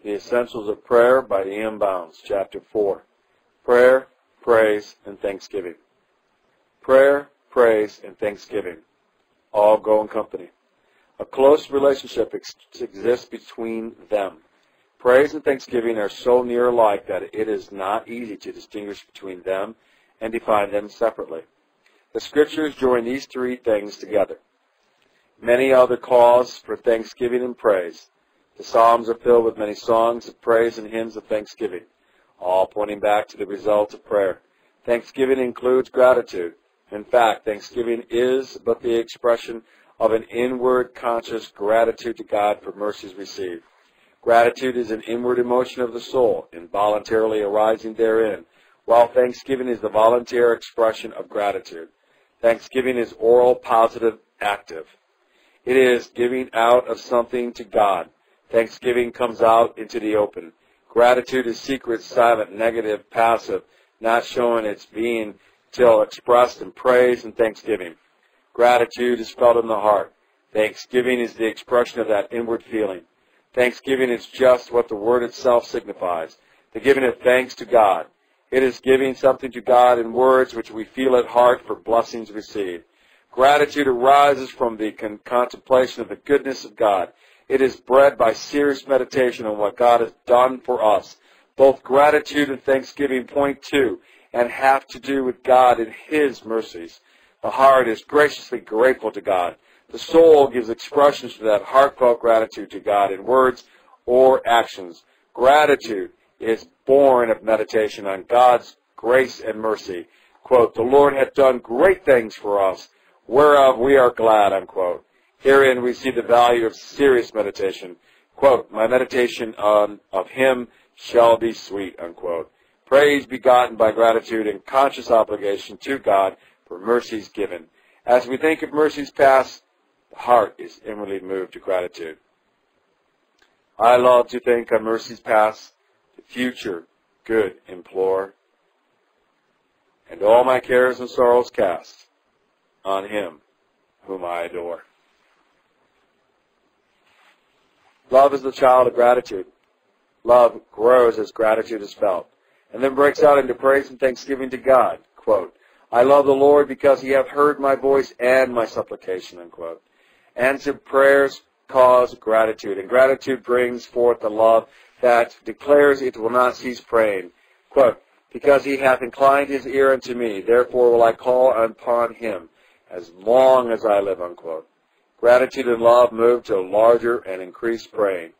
The Essentials of Prayer by E.M. Bounds, Chapter 4. Prayer, Praise, and Thanksgiving. Prayer, praise, and thanksgiving all go in company. A close relationship exists between them. Praise and thanksgiving are so near alike that it is not easy to distinguish between them and define them separately. The Scriptures join these three things together. Many are the cause for thanksgiving and praise. The Psalms are filled with many songs of praise and hymns of thanksgiving, all pointing back to the result of prayer. Thanksgiving includes gratitude. In fact, thanksgiving is but the expression of an inward conscious gratitude to God for mercies received. Gratitude is an inward emotion of the soul, involuntarily arising therein, while thanksgiving is the voluntary expression of gratitude. Thanksgiving is oral, positive, active. It is giving out of something to God. Thanksgiving comes out into the open. Gratitude is secret, silent, negative, passive, not showing its being till expressed in praise and thanksgiving. Gratitude is felt in the heart. Thanksgiving is the expression of that inward feeling. Thanksgiving is just what the word itself signifies, the giving of thanks to God. It is giving something to God in words which we feel at heart for blessings received. Gratitude arises from the contemplation of the goodness of God. It is bred by serious meditation on what God has done for us. Both gratitude and thanksgiving point to and have to do with God and His mercies. The heart is graciously grateful to God. The soul gives expressions to that heartfelt gratitude to God in words or actions. Gratitude is born of meditation on God's grace and mercy. Quote, "The Lord hath done great things for us, whereof we are glad," unquote. Herein we see the value of serious meditation. Quote, "My meditation of Him shall be sweet," unquote. Praise begotten by gratitude and conscious obligation to God for mercies given. As we think of mercies past, the heart is inwardly moved to gratitude. I love to think on mercies past, the future good implore, and all my cares and sorrows cast on Him whom I adore. Love is the child of gratitude. Love grows as gratitude is felt, and then breaks out into praise and thanksgiving to God. Quote, "I love the Lord because He hath heard my voice and my supplication," unquote. Answered prayers cause gratitude, and gratitude brings forth the love that declares it will not cease praying. Quote, "Because He hath inclined His ear unto me, therefore will I call upon Him as long as I live," unquote. Gratitude and love move to larger and increased praying.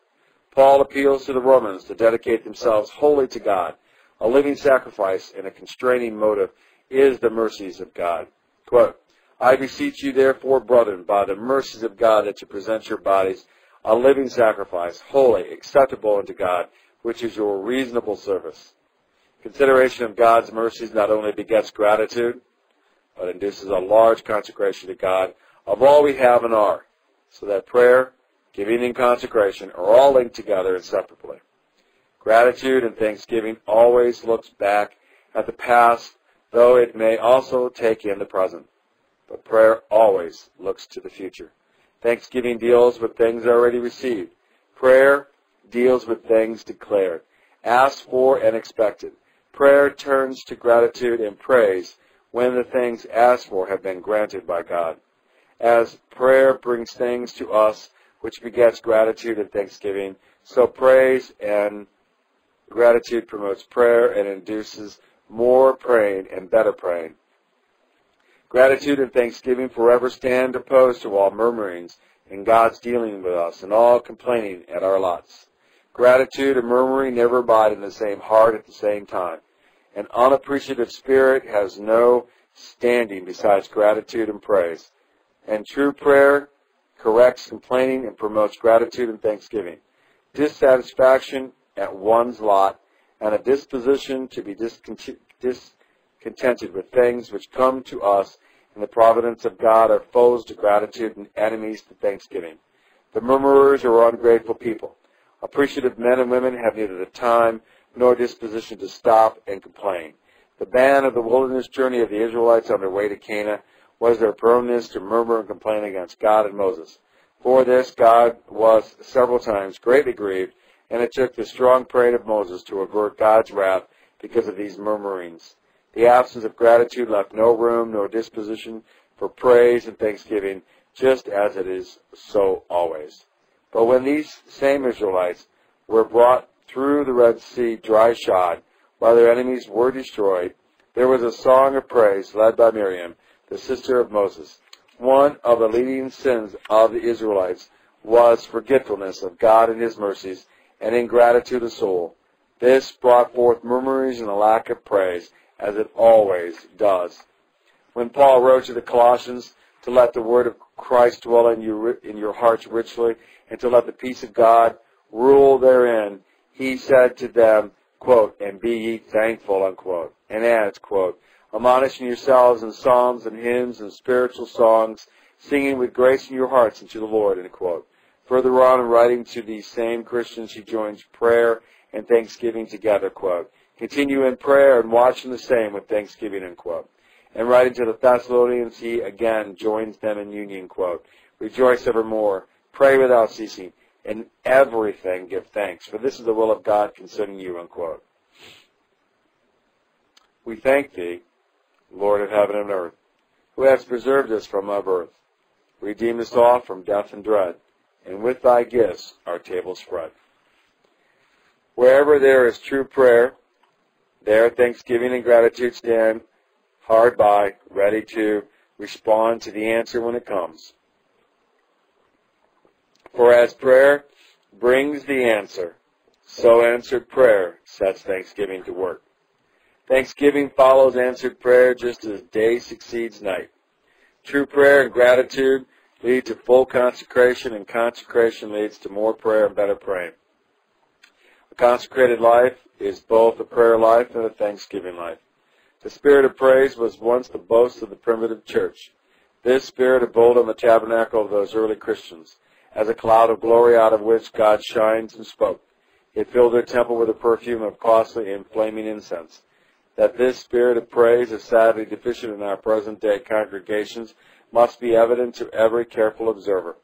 Paul appeals to the Romans to dedicate themselves wholly to God. A living sacrifice and a constraining motive is the mercies of God. Quote, "I beseech you therefore, brethren, by the mercies of God, that you present your bodies a living sacrifice, holy, acceptable unto God, which is your reasonable service." Consideration of God's mercies not only begets gratitude, but induces a large consecration to God of all we have and are, so that prayer, giving, and consecration are all linked together inseparably. Gratitude and thanksgiving always looks back at the past, though it may also take in the present. But prayer always looks to the future. Thanksgiving deals with things already received. Prayer deals with things declared, asked for, and expected. Prayer turns to gratitude and praise when the things asked for have been granted by God. As prayer brings things to us which begets gratitude and thanksgiving, so praise and gratitude promotes prayer and induces more praying and better praying. Gratitude and thanksgiving forever stand opposed to all murmurings in God's dealing with us and all complaining at our lots. Gratitude and murmuring never abide in the same heart at the same time. An unappreciative spirit has no standing besides gratitude and praise. And true prayer corrects complaining and promotes gratitude and thanksgiving. Dissatisfaction at one's lot and a disposition to be discontented with things which come to us in the providence of God are foes to gratitude and enemies to thanksgiving. The murmurers are ungrateful people. Appreciative men and women have neither the time nor disposition to stop and complain. The ban of the wilderness journey of the Israelites on their way to Canaan was their proneness to murmur and complain against God and Moses. For this, God was several times greatly grieved and it took the strong praying of Moses to avert God's wrath because of these murmurings. The absence of gratitude left no room nor disposition for praise and thanksgiving, just as it is so always. But when these same Israelites were brought through the Red Sea dry-shod, while their enemies were destroyed, there was a song of praise led by Miriam, the sister of Moses. One of the leading sins of the Israelites was forgetfulness of God and his mercies, and ingratitude of soul. This brought forth murmurings and a lack of praise, as it always does. When Paul wrote to the Colossians to let the word of Christ dwell in your hearts richly, and to let the peace of God rule therein, he said to them, quote, and be ye thankful, unquote, and adds, quote, admonishing yourselves in psalms and hymns and spiritual songs, singing with grace in your hearts unto the Lord, end quote. Further on, in writing to these same Christians, he joins prayer and thanksgiving together, quote. Continue in prayer and watch in the same with thanksgiving, end quote. And writing to the Thessalonians, he again joins them in union, quote. Rejoice evermore, pray without ceasing, in everything give thanks, for this is the will of God concerning you, unquote. We thank thee, Lord of heaven and earth, who hast preserved us from our birth, redeemed us all from death and dread, and with thy gifts our table spread. Wherever there is true prayer, there thanksgiving and gratitude stand hard by, ready to respond to the answer when it comes. For as prayer brings the answer, so answered prayer sets thanksgiving to work. Thanksgiving follows answered prayer just as day succeeds night. True prayer and gratitude lead to full consecration, and consecration leads to more prayer and better praying. A consecrated life is both a prayer life and a thanksgiving life. The spirit of praise was once the boast of the primitive church. This spirit abode on the tabernacle of those early Christians, as a cloud of glory out of which God shines and spoke. It filled their temple with a perfume of costly and flaming incense. That this spirit of praise is sadly deficient in our present-day congregations must be evident to every careful observer.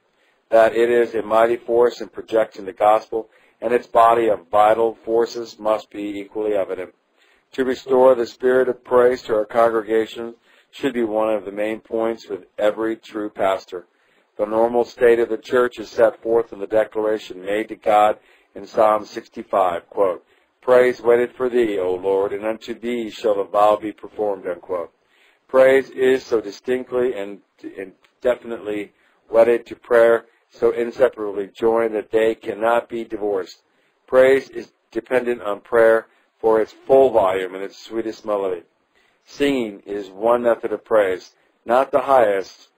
That it is a mighty force in projecting the gospel, and its body of vital forces must be equally evident. To restore the spirit of praise to our congregations should be one of the main points with every true pastor. The normal state of the church is set forth in the declaration made to God in Psalm 65, quote, Praise waited for thee, O Lord, and unto thee shall the vow be performed, unquote. Praise is so distinctly and definitely wedded to prayer, so inseparably joined that they cannot be divorced. Praise is dependent on prayer for its full volume and its sweetest melody. Singing is one method of praise, not the highest,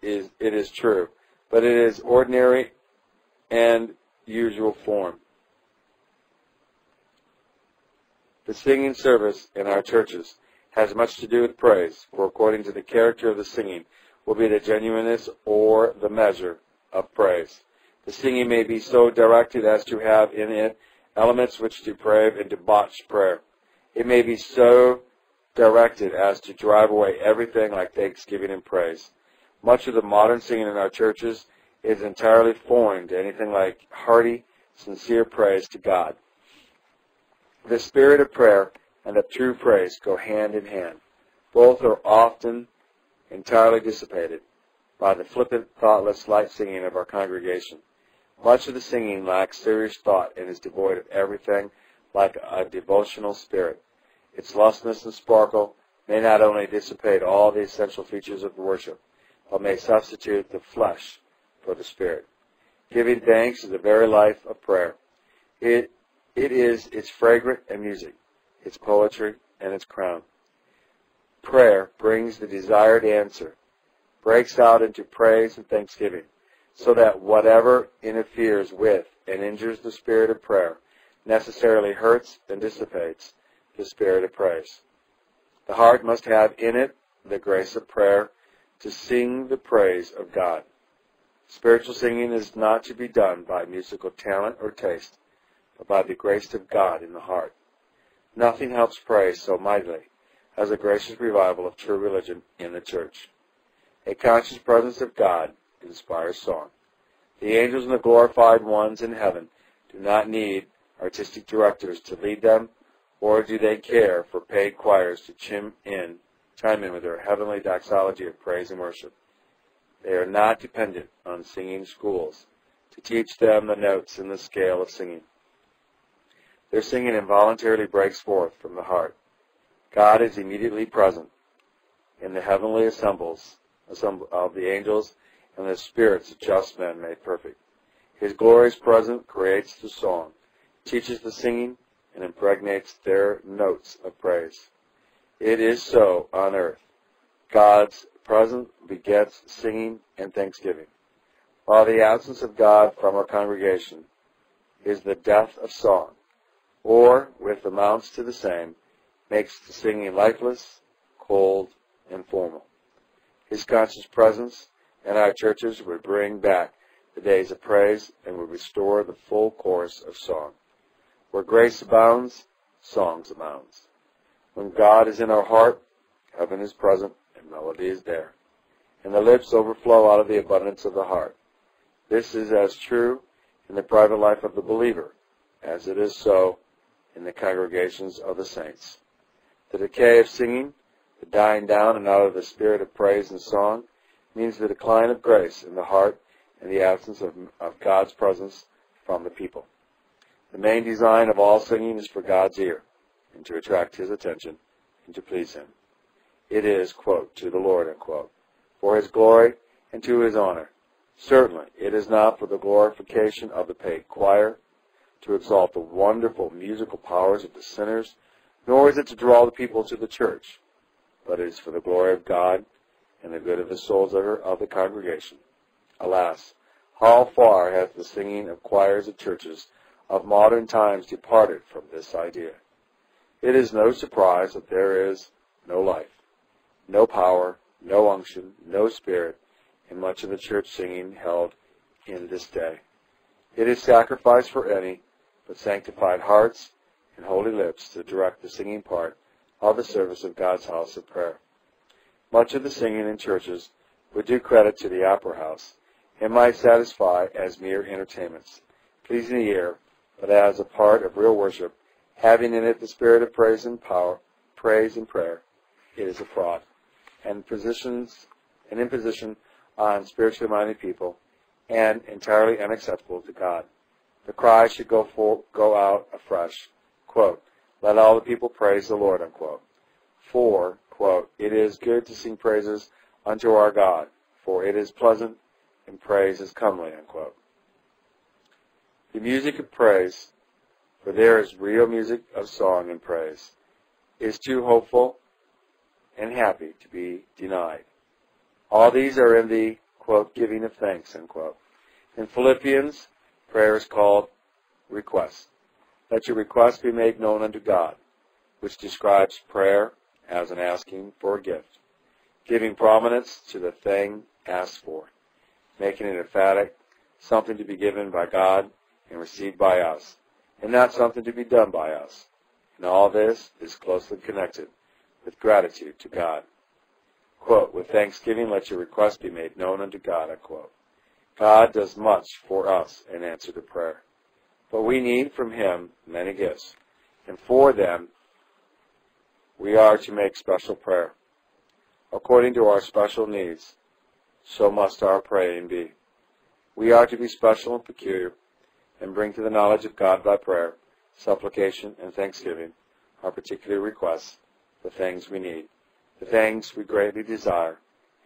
it is true, but it is ordinary and usual form. The singing service in our churches has much to do with praise, for according to the character of the singing will be the genuineness or the measure of praise. The singing may be so directed as to have in it elements which deprave and debauch prayer. It may be so directed as to drive away everything like thanksgiving and praise. Much of the modern singing in our churches is entirely foreign to anything like hearty, sincere praise to God. The spirit of prayer and of true praise go hand in hand. Both are often entirely dissipated by the flippant, thoughtless, light singing of our congregation. Much of the singing lacks serious thought and is devoid of everything like a devotional spirit. Its lustness and sparkle may not only dissipate all the essential features of worship, but may substitute the flesh for the spirit. Giving thanks is the very life of prayer. It is its fragrance and music, its poetry and its crown. Prayer brings the desired answer, breaks out into praise and thanksgiving, so that whatever interferes with and injures the spirit of prayer necessarily hurts and dissipates the spirit of praise. The heart must have in it the grace of prayer to sing the praise of God. Spiritual singing is not to be done by musical talent or taste, but by the grace of God in the heart. Nothing helps praise so mightily as a gracious revival of true religion in the church. A conscious presence of God inspires song. The angels and the glorified ones in heaven do not need artistic directors to lead them, or do they care for paid choirs to chime in with their heavenly doxology of praise and worship? They are not dependent on singing schools to teach them the notes in the scale of singing. Their singing involuntarily breaks forth from the heart. God is immediately present in the heavenly assemblies of the angels and the spirits of just men made perfect. His glorious presence creates the song, teaches the singing, and impregnates their notes of praise. It is so on earth. God's presence begets singing and thanksgiving, while the absence of God from our congregation is the death of song, or, with amounts to the same, makes the singing lifeless, cold, and formal. His conscious presence in our churches would bring back the days of praise and would restore the full chorus of song. Where grace abounds, songs abounds. When God is in our heart, heaven is present and melody is there, and the lips overflow out of the abundance of the heart. This is as true in the private life of the believer as it is so in the congregations of the saints. The decay of singing, the dying down and out of the spirit of praise and song, means the decline of grace in the heart and the absence of God's presence from the people. The main design of all singing is for God's ear, and to attract His attention, and to please Him. It is, quote, to the Lord, unquote, for His glory and to His honor. Certainly, it is not for the glorification of the paid choir, to exalt the wonderful musical powers of the sinners, nor is it to draw the people to the church, but it is for the glory of God and the good of the souls of the congregation. Alas, how far hath the singing of choirs of churches of modern times departed from this idea. It is no surprise that there is no life, no power, no unction, no spirit in much of the church singing held in this day. It is sacrifice for any but sanctified hearts and holy lips to direct the singing part of the service of God's house of prayer. Much of the singing in churches would do credit to the opera house and might satisfy as mere entertainments, pleasing the ear, but as a part of real worship, having in it the spirit of praise and power, praise and prayer, it is a fraud, and an imposition on spiritually minded people, and entirely unacceptable to God. The cry should go out afresh, quote, let all the people praise the Lord, unquote. For, quote, it is good to sing praises unto our God, for it is pleasant, and praise is comely, unquote. The music of praise, for there is real music of song and praise, is too hopeful and happy to be denied. All these are in the, quote, giving of thanks, unquote. In Philippians, prayer is called request. Let your request be made known unto God, which describes prayer as an asking for a gift, giving prominence to the thing asked for, making it emphatic, something to be given by God and received by us, and not something to be done by us. And all this is closely connected with gratitude to God. Quote, with thanksgiving let your request be made known unto God, unquote. God does much for us in answer to prayer, but we need from Him many gifts, and for them we are to make special prayer. According to our special needs, so must our praying be. We are to be special and peculiar, and bring to the knowledge of God by prayer, supplication, and thanksgiving our particular requests, the things we need, the things we greatly desire,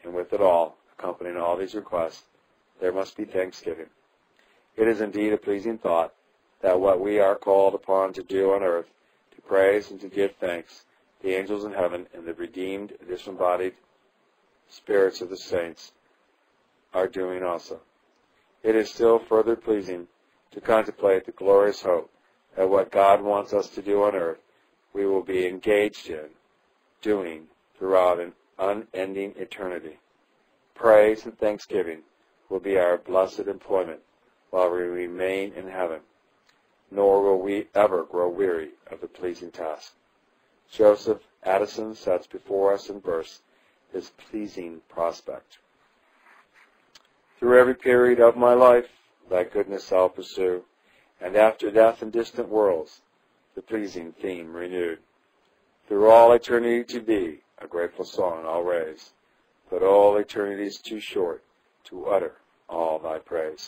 and with it all, accompanying all these requests, there must be thanksgiving. It is indeed a pleasing thought that what we are called upon to do on earth, to praise and to give thanks, the angels in heaven and the redeemed, disembodied spirits of the saints are doing also. It is still further pleasing to contemplate the glorious hope that what God wants us to do on earth, we will be engaged in doing throughout an unending eternity. Praise and thanksgiving will be our blessed employment while we remain in heaven, nor will we ever grow weary of the pleasing task. Joseph Addison sets before us in verse this pleasing prospect. Through every period of my life, thy goodness I'll pursue, and after death in distant worlds, the pleasing theme renewed. Through all eternity to thee, a grateful song I'll raise, but all eternity's too short to utter all thy praise.